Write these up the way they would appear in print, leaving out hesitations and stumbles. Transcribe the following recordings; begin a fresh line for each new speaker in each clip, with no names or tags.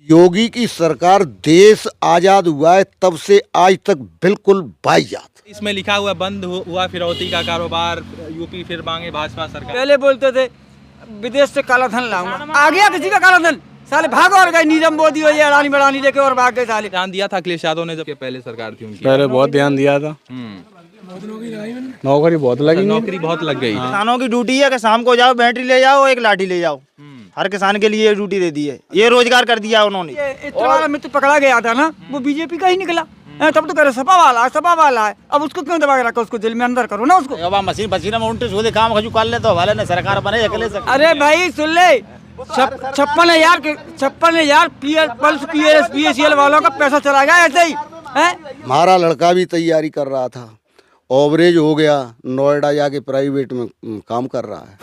योगी की सरकार देश आजाद हुआ है तब से आज तक बिल्कुल बाइजात।
इसमें लिखा हुआ बंद हुआ फिरौती का कारोबार, यूपी फिर मांगे भाजपा सरकार।
पहले बोलते थे विदेश से काला धन लाऊंगा, आ गया किसी का काला धन, साले भागो और गए नीरव मोदी और ये अडानी बड़ानी लेके और भाग गए साले।
ध्यान दिया था अखिलेश यादव ने जब पहले सरकार थी उनकी?
पहले बहुत ध्यान दिया था। नौकरी बहुत लगी,
नौकरी बहुत लग गई।
किसानों की ड्यूटी है कि शाम को जाओ बैटरी ले जाओ एक लाठी ले जाओ। हर किसान के लिए ड्यूटी दे दी है, ये रोजगार कर दिया उन्होंने।
इतना वाला मित्र पकड़ा गया था ना, वो बीजेपी का ही निकला। तब तो कह रहे सपा वाला है, अब उसको क्यों दबा के रखो, उसको जेल में अंदर करो ना उसको।
अब मशीन पसीना में उल्टे सूदे काम खजू कर ले तो वाले ने सरकार बने अकेले से।
अरे भाई सुन ले, 56,000 PSPCL वालों का पैसा चला गया ऐसे ही है।
हमारा लड़का भी तैयारी कर रहा था, ओवरेज हो गया, नोएडा जाके प्राइवेट में काम कर रहा है।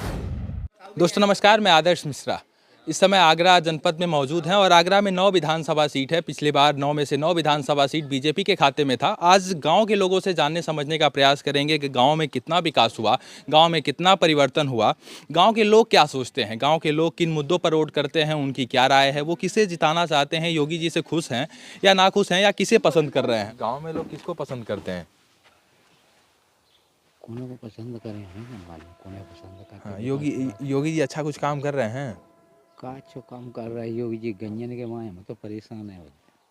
दोस्तों नमस्कार, मैं आदर्श मिश्रा इस समय आगरा जनपद में मौजूद हैं और आगरा में 9 विधानसभा सीट है। पिछली बार 9 में से 9 विधानसभा सीट बीजेपी के खाते में था। आज गांव के लोगों से जानने समझने का प्रयास करेंगे कि गांव में कितना विकास हुआ, गांव में कितना परिवर्तन हुआ, गांव के लोग क्या सोचते हैं, गांव के लोग किन मुद्दों पर वोट करते हैं, उनकी क्या राय है, वो किसे जिताना चाहते हैं, योगी जी से खुश हैं या नाखुश हैं या किसे पसंद कर रहे हैं। गाँव में लोग किसको पसंद करते हैं?
कोने को पसंद करें हैं, कोने पसंद करते हैं।
योगी जी अच्छा कुछ काम कर रहे हैं?
काचो काम कर रहा है योगी जी, गंजन के माए में तो परेशान है।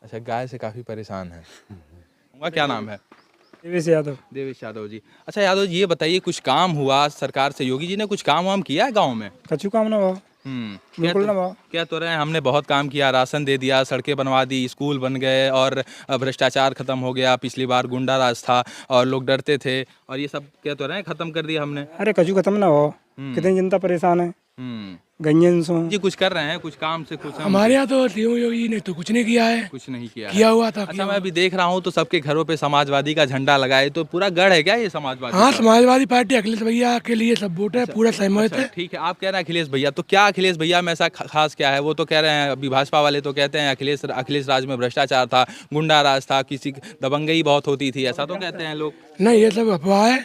अच्छा, गाय से काफ़ी परेशान है। उनका क्या नाम है?
देवेश
यादव जी। अच्छा यादव जी, ये बताइए कुछ काम हुआ सरकार से, योगी जी ने कुछ काम वाम किया है गाँव में?
कछु काम ना हुआ, बिल्कुल ना हुआ।
क्या तो रहे, हमने बहुत काम किया, राशन दे दिया, सड़कें बनवा दी, स्कूल बन गए और भ्रष्टाचार खत्म हो गया। पिछली बार गुंडा राज था और लोग डरते थे, और ये सब क्या तो रहे खत्म कर दिया हमने।
अरे कछु खत्म ना हो, कितनी जनता परेशान है। गंजन सो
जी कुछ कर रहे हैं, कुछ काम से खुश हैं?
हमारे यहाँ तो योगी ने तो कुछ नहीं किया है,
कुछ नहीं
किया हुआ था।
अच्छा, मैं अभी देख रहा हूँ तो सबके घरों पे समाजवादी का झंडा लगा है, तो पूरा गढ़ है क्या ये समाजवादी?
हाँ, समाजवादी पार्टी अखिलेश भैया के लिए सब वोट है, पूरा सहमत है।
ठीक है, आप कह रहे हैं अखिलेश भैया, तो क्या अखिलेश भैया में ऐसा खास क्या है? वो तो कह रहे हैं, अभी भाजपा वाले तो कहते हैं अखिलेश राज में भ्रष्टाचार था, गुंडा राज था, किसी दबंगई बहुत होती थी, ऐसा तो कहते हैं लोग।
नहीं, ये सब अफवाह है,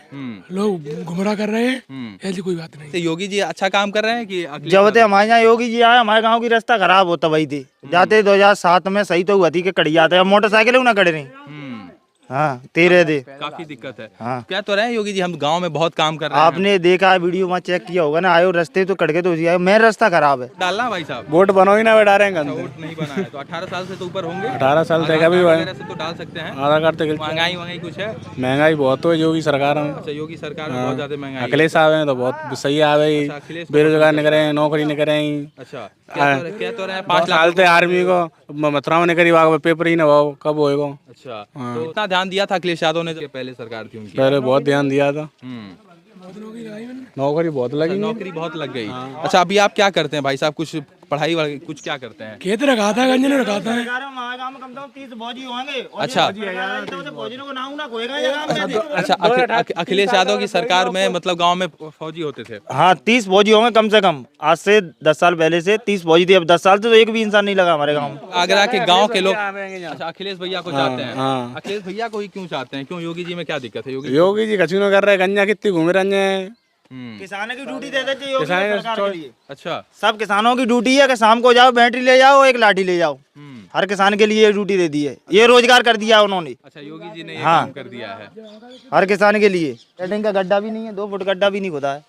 लोग गुमराह कर रहे हैं, ऐसी कोई बात नहीं।
तो योगी जी अच्छा काम कर रहे हैं कि
जब ते हमारे यहाँ योगी जी आए, हमारे गांव की रास्ता खराब होता वही थी जाते 2007 में सही तो हुआ थी कि कड़ी जाते, अब मोटरसाइकिल ना कड़े नहीं। हाँ, तेरे दे
काफी दिक्कत है।
हाँ।
क्या तो रहे योगी जी, हम गांव में बहुत काम कर रहे हैं।
आपने देखा है वीडियो में चेक किया होगा ना, आयो रास्ते तो कड़के तो आयो, मेन रास्ता खराब है।
डालना भाई साहब,
वोट बनो ही ना बैठा रहे हैं।
वोट नहीं बना है तो 18 साल से तो ऊपर होंगे।
18 साल तक अभी
से तो डाल सकते हैं।
आधार कार्ड तक
महंगाई कुछ है?
महंगाई बहुत हो योगी सरकार में।
अच्छा, योगी सरकार में बहुत ज्यादा महंगाई।
अखिलेश आवे तो बहुत सही आवे, बेरोजगार नहीं करें, नौकरी नहीं करें।
अच्छा, क्या तो रहे 5
साल थे आर्मी को मथुरा में करीब आगे पेपर ही ना हो, कब होएगा।
अच्छा, तो इतना ध्यान दिया था अखिलेश यादव ने जब पहले सरकार थी उनकी?
पहले बहुत ध्यान दिया था। नौकरी बहुत लगी,
नौकरी बहुत लग गई। अच्छा, अभी आप क्या करते हैं भाई साहब? कुछ पढ़ाई वाली कुछ क्या करते हैं?
खेत रखा था, गंजन रखा था।
अच्छा, अखिलेश यादव की सरकार में मतलब गांव में फौजी होते थे?
हाँ, 30 फौजी होंगे कम से कम। आज से 10 साल पहले से 30 फौजी थे, अब 10 साल से तो एक भी इंसान नहीं लगा हमारे गाँव में।
आगरा के गांव के लोग अच्छा अखिलेश भैया को चाहते हैं। अखिलेश भैया को ही क्यों चाहते हैं? क्यों, योगी जी में क्या दिक्कत है?
योगी जी कछु न कर रहे, गंजा कितनी घूम रहे हैं।
किसानों की ड्यूटी दे देते योगी सरकार के लिए।
अच्छा,
सब किसानों की ड्यूटी है कि शाम को जाओ बैटरी ले जाओ एक लाठी ले जाओ। हर किसान के लिए ड्यूटी दे दी है, ये रोजगार कर दिया उन्होंने।
अच्छा, योगी जी ने ये
हाँ
काम कर दिया है
हर किसान के लिए। लेटरिन का गड्ढा भी नहीं है, 2 फुट गड्ढा भी नहीं खुदा है।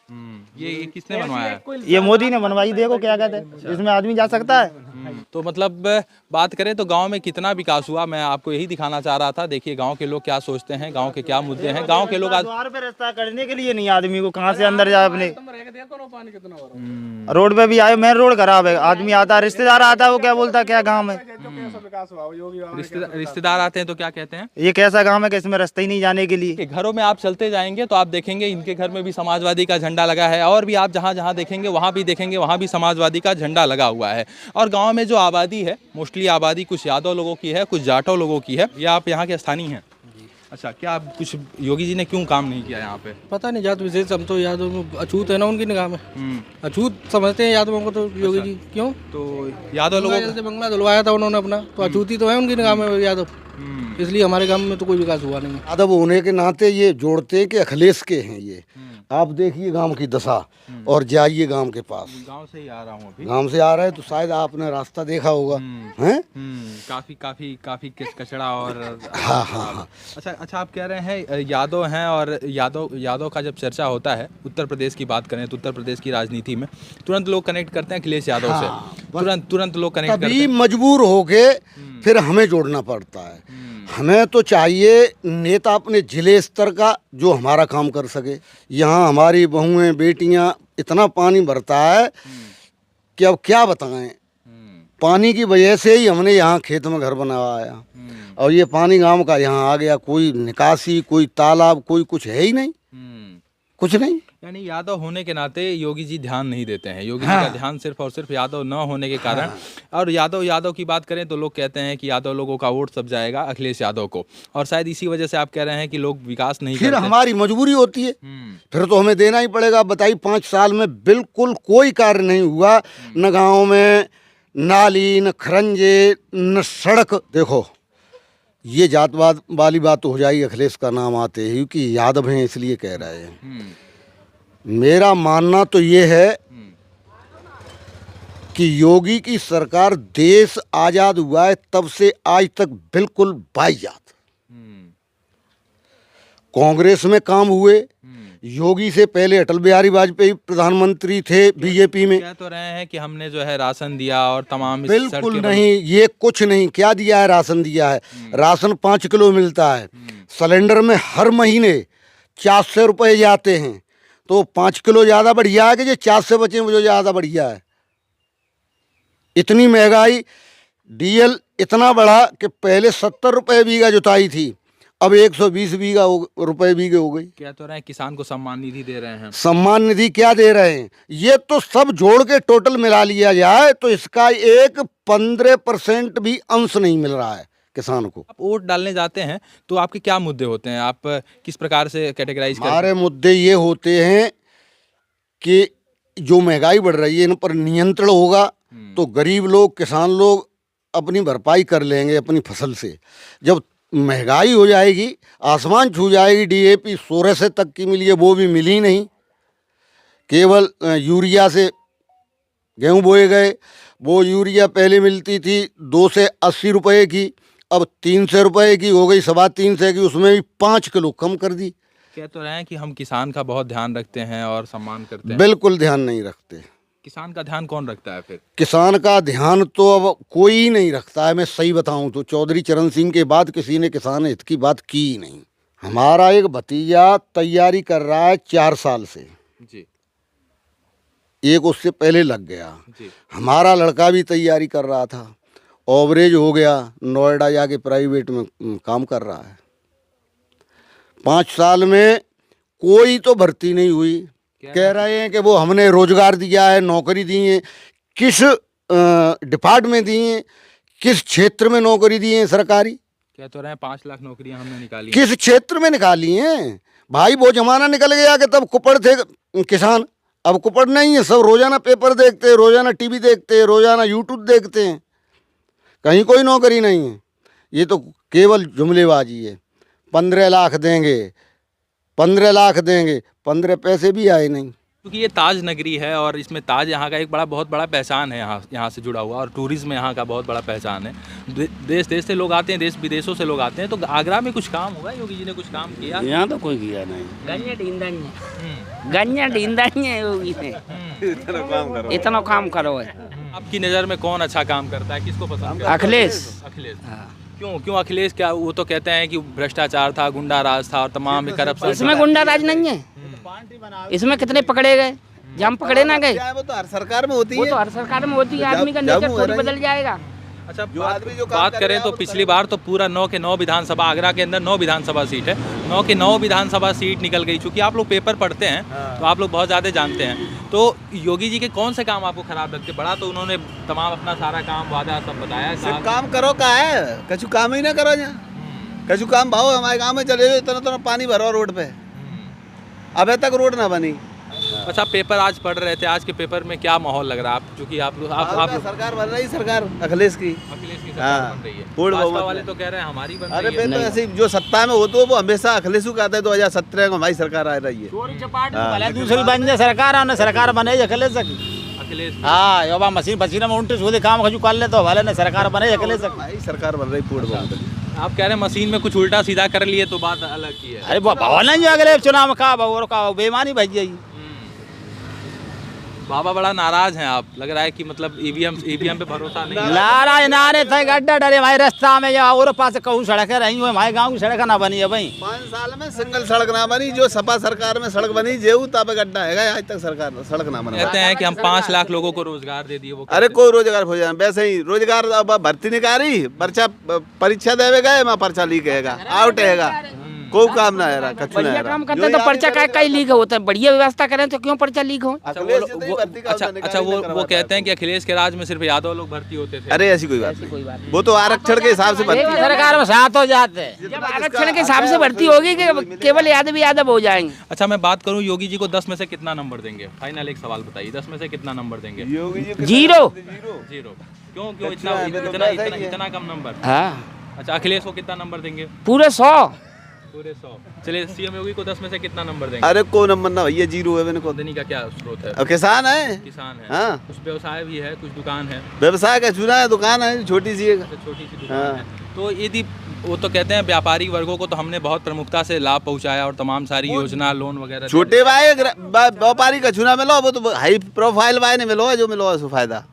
ये किसने बनवाया है?
ये मोदी ने बनवाई, देखो क्या कहते हैं, इसमें आदमी जा सकता है।
तो मतलब बात करें तो गांव में कितना विकास हुआ, मैं आपको यही दिखाना चाह रहा था। देखिए गांव के लोग क्या सोचते हैं, गांव के क्या मुद्दे हैं। गांव के लोग
द्वार पे रास्ता करने के लिए नहीं, आदमी को कहाँ से अंदर जाए अपने। रोड पे भी आए, मेन रोड खराब है, आदमी आता, रिश्तेदार आता है, वो क्या बोलता है क्या गाँव है।
रिश्तेदार आते हैं तो क्या कहते हैं,
ये कैसा गाँव है कि इसमें रास्ता ही नहीं जाने के लिए।
घरों में आप चलते जाएंगे तो आप देखेंगे इनके घर में भी समाजवादी का झंडा लगा है, और भी आप जहाँ जहाँ देखेंगे वहाँ भी देखेंगे, वहाँ भी समाजवादी का झंडा लगा हुआ है। और गाँव में जो आबादी है, मोस्टली आबादी कुछ यादव लोगों की है, कुछ जाटों लोगों की है। ये आप यहाँ के स्थानीय हैं? अच्छा, क्या आप कुछ योगी जी ने क्यों काम नहीं किया यहाँ पे?
पता नहीं, जात विशेष हम तो यादव अछूत है ना उनकी निगाह में, अछूत समझते हैं यादवों को तो योगी जी। क्यों?
तो यादव लोगों
जैसे बंगला धुलवाया था उन्होंने अपना, तो अछूती तो है उनकी निगाह में यादव, इसलिए हमारे गांव में तो कोई विकास हुआ नहीं।
यादव होने के नाते ये जोड़ते कि अखिलेश के हैं ये, आप देखिए गांव की दशा और जाइए गांव के पास।
गांव से ही आ रहा हूँ अभी।
गांव से आ रहे हैं तो शायद आपने रास्ता देखा होगा, हैं?
काफी काफी काफी कचड़ा और
हाँ हाँ हाँ।
अच्छा आप कह रहे हैं यादव हैं, और यादव का जब चर्चा होता है उत्तर प्रदेश की बात करें तो उत्तर प्रदेश की राजनीति में तुरंत लोग कनेक्ट करते हैं अखिलेश यादव से, तुरंत लोग कनेक्ट करते
तभी
हैं।
मजबूर होके फिर हमें जोड़ना पड़ता है। हमें तो चाहिए नेता अपने जिले स्तर का जो हमारा काम कर सके। यहाँ हमारी बहुएं बेटियां इतना पानी भरता है कि अब क्या बताएं। पानी की वजह से ही हमने यहाँ खेत में घर बनवाया और ये पानी गांव का यहाँ आ गया। कोई निकासी, कोई तालाब, कोई कुछ है ही नहीं, कुछ नहीं।
यानी यादव होने के नाते योगी जी ध्यान नहीं देते हैं। योगी जी का ध्यान सिर्फ और सिर्फ यादव न होने के कारण। और यादव की बात करें तो लोग कहते हैं कि यादव लोगों का वोट सब जाएगा अखिलेश यादव को, और शायद इसी वजह से आप कह रहे हैं कि लोग विकास नहीं
फिर
करते।
हमारी मजबूरी होती है, फिर तो हमें देना ही पड़ेगा। बताइए 5 साल में बिल्कुल कोई कार्य नहीं हुआ, न गाँव में नाली, न खरंजे, न सड़क। देखो ये जातवाद वाली बात तो हो जाएगी अखिलेश का नाम आते ही, क्योंकि यादव हैं इसलिए कह रहे हैं। मेरा मानना तो ये है कि योगी की सरकार देश आज़ाद हुआ है तब से आज तक बिल्कुल बाइजात। कांग्रेस में काम हुए, योगी से पहले अटल बिहारी वाजपेयी प्रधानमंत्री थे बीजेपी में।
कह तो रहे हैं कि हमने जो है राशन दिया और तमाम इस
बिल्कुल नहीं, ये कुछ नहीं। क्या दिया है? राशन दिया है। राशन 5 किलो मिलता है। सिलेंडर में हर महीने 400 रुपये जाते हैं, तो 5 किलो ज़्यादा बढ़िया है कि जो 400 बचे मुझे ज़्यादा बढ़िया है। इतनी महंगाई, डीजल इतना बढ़ा कि पहले 70 रुपये बीघा जुताई थी, अब 120 रुपये बीघे हो गई।
क्या तो रहे हैं किसान को सम्मान निधि दे रहे हैं।
सम्मान निधि क्या दे रहे हैं? ये तो सब जोड़ के टोटल मिला लिया जाए तो इसका एक 15% भी अंश नहीं मिल रहा है किसान को।
आप वोट डालने जाते हैं तो आपके क्या मुद्दे होते हैं? आप किस प्रकार से कैटेगराइज करते हैं?
हमारे मुद्दे ये होते हैं कि जो महंगाई बढ़ रही है इन पर नियंत्रण होगा तो गरीब लोग, किसान लोग अपनी भरपाई कर लेंगे अपनी फसल से। जब महंगाई हो जाएगी, आसमान छू जाएगी, डीएपी 1600 तक की मिली है, वो भी मिली नहीं। केवल यूरिया से गेहूं बोए गए। वो यूरिया पहले मिलती थी 280 रुपये की, अब 300 रुपये की हो गई, 350 की। उसमें भी 5 किलो कम कर दी।
कह तो रहे हैं कि हम किसान का बहुत ध्यान रखते हैं और सम्मान करते हैं।
बिल्कुल ध्यान नहीं रखते।
किसान का ध्यान कौन रखता है फिर?
किसान का ध्यान तो अब कोई नहीं रखता है। मैं सही बताऊं तो चौधरी चरण सिंह के बाद किसी ने किसान हित की बात की ही नहीं। हमारा एक भतीजा तैयारी कर रहा है 4 साल से
जी,
एक उससे पहले लग गया
जी।
हमारा लड़का भी तैयारी कर रहा था, ओवरेज हो गया, नोएडा जाके प्राइवेट में काम कर रहा है। 5 साल में कोई तो भर्ती नहीं हुई। कह रहे हैं कि वो हमने रोजगार दिया है, नौकरी दी है। किस डिपार्टमेंट दी है, किस क्षेत्र में नौकरी दी है सरकारी?
कह तो रहे हैं 5 लाख नौकरियां हमने निकाली।
किस क्षेत्र में निकाली हैं भाई? वो जमाना निकल गया कि तब कुपड़ थे किसान, अब कुपड़ नहीं है। सब रोजाना पेपर देखते हैं, रोजाना टीवी देखते हैं, रोजाना यूट्यूब देखते हैं, कहीं कोई नौकरी नहीं है। ये तो केवल जुमलेबाजी है। 15 लाख देंगे, 15 लाख देंगे, 15 पैसे भी आए नहीं।
क्योंकि ये ताज नगरी है और इसमें ताज यहाँ का एक बहुत बड़ा पहचान है, यहाँ से जुड़ा हुआ, और टूरिज्म यहाँ का बहुत बड़ा पहचान है। देश देश से लोग आते हैं, देश विदेशों से लोग आते हैं। तो आगरा में कुछ काम हुआ? योगी जी ने कुछ काम किया?
यहाँ तो कोई किया नहीं। गन्या ढींदा ही है योगी ने। इतना काम करो है।
आपकी नज़र में कौन अच्छा काम करता है? किसको पसंद है?
अखिलेश।
क्यों अखिलेश? क्या वो तो कहते हैं कि भ्रष्टाचार था, गुंडा राज था और तमाम करप्शन।
इसमें गुंडा राज नहीं है। इसमें कितने पकड़े गए? जब पकड़े ना गए,
वो तो हर सरकार में होती है।
वो तो हर सरकार में होती है। आदमी का नेचर थोड़ी बदल जाएगा।
अच्छा, बात करें तो पिछली बार तो पूरा 9 के 9 विधानसभा, आगरा के अंदर 9 विधानसभा सीट है, 9 के 9 विधानसभा सीट निकल गई। चूंकि आप लोग पेपर पढ़ते हैं तो आप लोग बहुत ज़्यादा जानते हैं। तो योगी जी के कौन से काम आपको खराब लगते? बड़ा तो उन्होंने तमाम अपना सारा काम वादा सब बताया।
सिर्फ काम करो का है, कछु काम ही ना करो। यहाँ कछु काम भाव हमारे गाँव में चले इतना पानी भरो रोड पे, अबे तक रोड ना बनी।
अच्छा, पेपर आज पढ़ रहे थे, आज के पेपर में क्या माहौल लग रहा है आप, क्योंकि आप
सरकार बन रही, सरकार अखिलेश की।
अखिलेश की सरकार बन रही है, भाजपा वाले तो कह रहे हैं हमारी बन
अरे
रही है।
तो ऐसे जो सत्ता में हो तो वो हमेशा अखिलेश को कहते हैं 2017 को हमारी सरकार आ रही है।
भले दूसरी बन जाए सरकार और सरकार बने अकेले सक
अखिलेश
हाँ यो बा मशीन पसीना में उल्टे सूदे काम खजू कर ले तो भले ने सरकार बने अकेले सक
हमारी सरकार बन रही पूर्ण बहुमत।
आप कह रहे हैं मशीन में कुछ उल्टा सीधा कर लिए तो बात अलग की है।
अरे भवन जो अगले चुनाव में का बेईमानी भज जाई।
बाबा बड़ा नाराज हैं आप, लग रहा है कि मतलब ईवीएम पे भरोसा नहीं है।
नाराज नारे थे गड्ढा डरे भाई रास्ता में या और पास कहूँ सड़कें रही हुई हमारे गाँव की सड़क ना बनी है भाई।
5 साल में सिंगल सड़क ना बनी, जो सपा सरकार में सड़क बनी जेऊ तब गड्ढा है, आज तक सरकार सड़क ना बना।
कहते हैं कि हम 5 लाख लोगों को रोजगार दे दिए। वो
अरे कोई रोजगार हो जाए, वैसे ही रोजगार अब भर्ती निकारी पर्चा परीक्षा देवे गए मैं पर्चा लीक हैगा आउट हैगा, कोई काम ना है रहा, कछु ना
बढ़िया
है
काम करते तो पर्चा का लीक होता है, बढ़िया व्यवस्था करें तो क्यों पर्चा लीक हो।
अच्छा वो कहते हैं कि अखिलेश के राज में सिर्फ यादव लोग भर्ती होते थे।
अरे ऐसी कोई बात नहीं, वो तो आरक्षण के हिसाब से भर्ती।
सरकार में साथ हो जाते हैं
जब आरक्षण के हिसाब से भर्ती होगी कि केवल यादव हो जाएंगे।
अच्छा, मैं बात करूं योगी जी को 10 में से कितना नंबर देंगे? फाइनल एक सवाल बताइए, 10 में से कितना नंबर देंगे?
जीरो।
क्यों इतना कम नंबर?
हाँ।
अच्छा, अखिलेश को कितना नंबर देंगे?
पूरे 100।
पूरे 100। चलिए, सीएम योगी को 10 में से कितना नंबर देंगे?
अरे कोई नंबर ना भैया, जीरो है मैंने को।
देने का क्या स्रोत है?
किसान है,
किसान है।
हाँ।
कुछ व्यवसाय भी है, कुछ दुकान है।
व्यवसाय का चुना है, दुकान है छोटी सी एक।
छोटी सी दुकान है। तो यदि वो तो कहते हैं व्यापारी वर्गों को तो हमने बहुत प्रमुखता से लाभ पहुंचाया और तमाम सारी योजना लोन वगैरह।
छोटे भाई व्यापारी का चुना मिलो, वो तो हाई प्रोफाइल भाई ने मिलो है, जो मिलो है सो फायदा।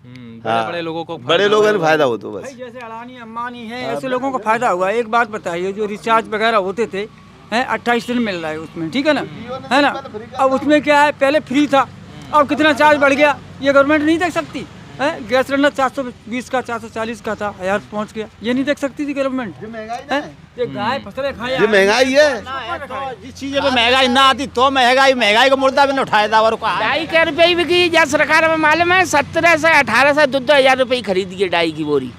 बड़े लोगों को,
बड़े लोगों ने फायदा हो तो बस।
जैसे अडानी अंबानी है ऐसे लोगों को फायदा हुआ। एक बात बताइए, जो रिचार्ज वगैरह होते थे हैं 28 दिन मिल रहा है उसमें, ठीक है ना, है ना। अब उसमें क्या है, पहले फ्री था, अब कितना चार्ज बढ़ गया ये गवर्नमेंट नहीं देख सकती है। गैस सिलेंडर 420 का 440 का था, 1000 पहुंच गया, ये नहीं देख सकती थी गवर्नमेंट। ये गाय फसलें खाए,
ये महंगाई है।
जिस चीज़ पे महंगाई ना आती तो महंगाई को मुर्दा भी नहीं उठाया था। और
डाई क्या रुपये बिकी जहाँ सरकार में मालूम है 17 से 18 से 2-2 रुपये खरीदी है डाई की बोरी,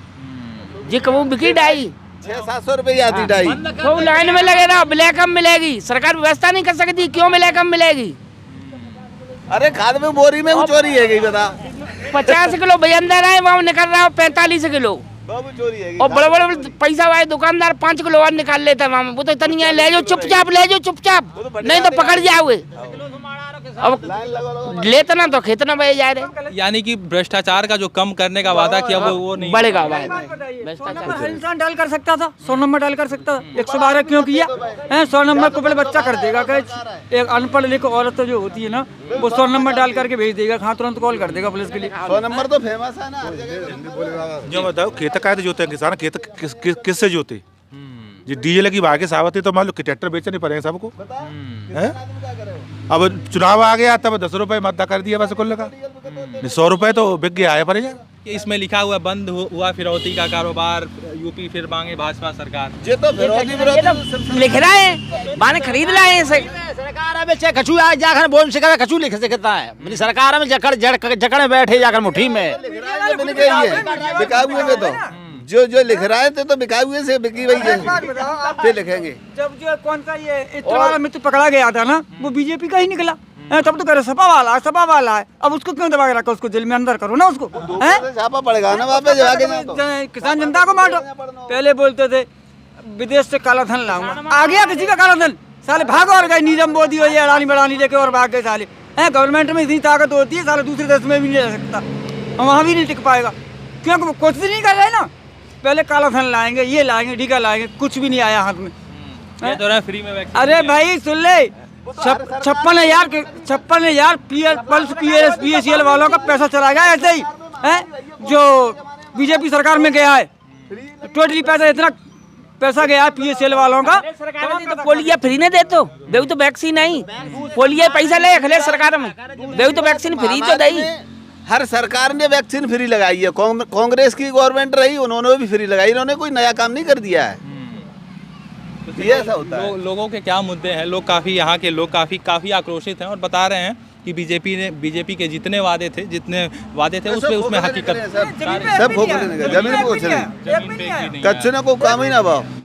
जी कब बिकी डाई
600-700 रुपये आती डाई।
तो लाइन में लगे रहो, ब्लैक में मिलेगी, सरकार व्यवस्था नहीं कर सकती, क्यों ब्लैक में मिलेगी?
अरे खाद में बोरी में वो चोरी है, बता
50 किलो बजंदर है, वहाँ निकल रहा हो 45 किलो,
चोरी है।
और बड़े बड़े पैसा वाले दुकानदार 5 किलो और निकाल लेते हैं वहाँ में। वो तो इतनी है, ले जाओ चुपचाप, ले जाओ चुपचाप, नहीं तो पकड़ जाओगे। अब लेते ना तो खेतना बह जा रहे।
यानी कि भ्रष्टाचार का जो कम करने का वादा किया वो नहीं
बढ़ेगा।
हर इंसान डायल कर सकता था, 100 नंबर डायल कर सकता था, 112 क्यों किया है? 100 नंबर को पहले बच्चा कर देगा, एक अनपढ़ लिखो औरत जो होती है ना, वो 100 नंबर डायल करके भेज देगा, हाँ तुरंत कॉल कर देगा पुलिस के लिए।
100 नंबर तो फेमस है ना।
जो बताओ खेत का जोते हैं किसान, खेत किससे जोते? जी डीजल की भागे सावत है तो मान लो कि ट्रैक्टर बेचने पड़ेंगे सबको है। अब चुनाव आ गया तब 10 रुपए मद्दा कर दिया बस कुल का, 100 रुपए तो बिक गया है पड़ेगा।
इसमें लिखा हुआ बंद हुआ फिरौती का कारोबार, यूपी फिर मांगे भाजपा सरकार।
ये तो विरोधी
लिख रहा है, माने खरीद लाए हैं
सरकार में चाहे कछु आज जाकर बोल से कछु लिख सकता है, मेरी सरकार में जकड़ बैठे जाकर मुट्ठी में
बिकाऊ हुए तो जो लिख रहा है तो बिकाऊ हुए से बिकी वही है, फिर लिखेंगे।
जब जो कौन सा ये इतना वाला मित्र पकड़ा गया था ना, वो बीजेपी का ही निकला, तब तो कह रहे सपा वाला है, अब उसको क्यों दबा के रखा? उसको जेल में अंदर करो ना, उसको
छापा पड़ेगा ना वहाँ पे,
किसान जनता को मारो। पहले बोलते थे विदेश से काला धन लाऊंगा, आ गया किसी का काला धन, साले भागो और गए, नीरव मोदी हो या अडानी बड़ानी लेके और भाग गए साले। गवर्नमेंट में इतनी ताकत होती है, साले दूसरे देश में भी नहीं रह सकता, वहाँ भी नहीं टिक पाएगा, क्योंकि कोशिश नहीं कर रहे ना। पहले काला धन लाएंगे, ये लाएंगे, टीका लाएंगे, कुछ भी नहीं आया हाथ में।
ये तो फ्री में वैक्सीन।
अरे भाई सुन ले, 56,000 पल्स PSL वालों का पैसा चला गया ऐसे ही है, जो बीजेपी सरकार में गया है, टोटली पैसा इतना पैसा गया PSL वालों का।
तो पोलियो फ्री नहीं देते, बेहू तो वैक्सीन नहीं, पोलियो पैसा ले अखिलेश सरकार में, बेहू तो वैक्सीन फ्री तो दई।
हर सरकार ने वैक्सीन फ्री लगाई है, कांग्रेस की गवर्नमेंट रही उन्होंने भी फ्री लगाई, इन्होंने कोई नया काम नहीं कर दिया है। ये ऐसा होता है।
लोगों के क्या मुद्दे हैं? लोग काफी, यहाँ के लोग काफी आक्रोशित हैं और बता रहे हैं कि बीजेपी के जितने वादे थे उसमें हकीकत
सब जमीन पे कुछ नहीं, कच्चे ना कोई काम ही ना भाव।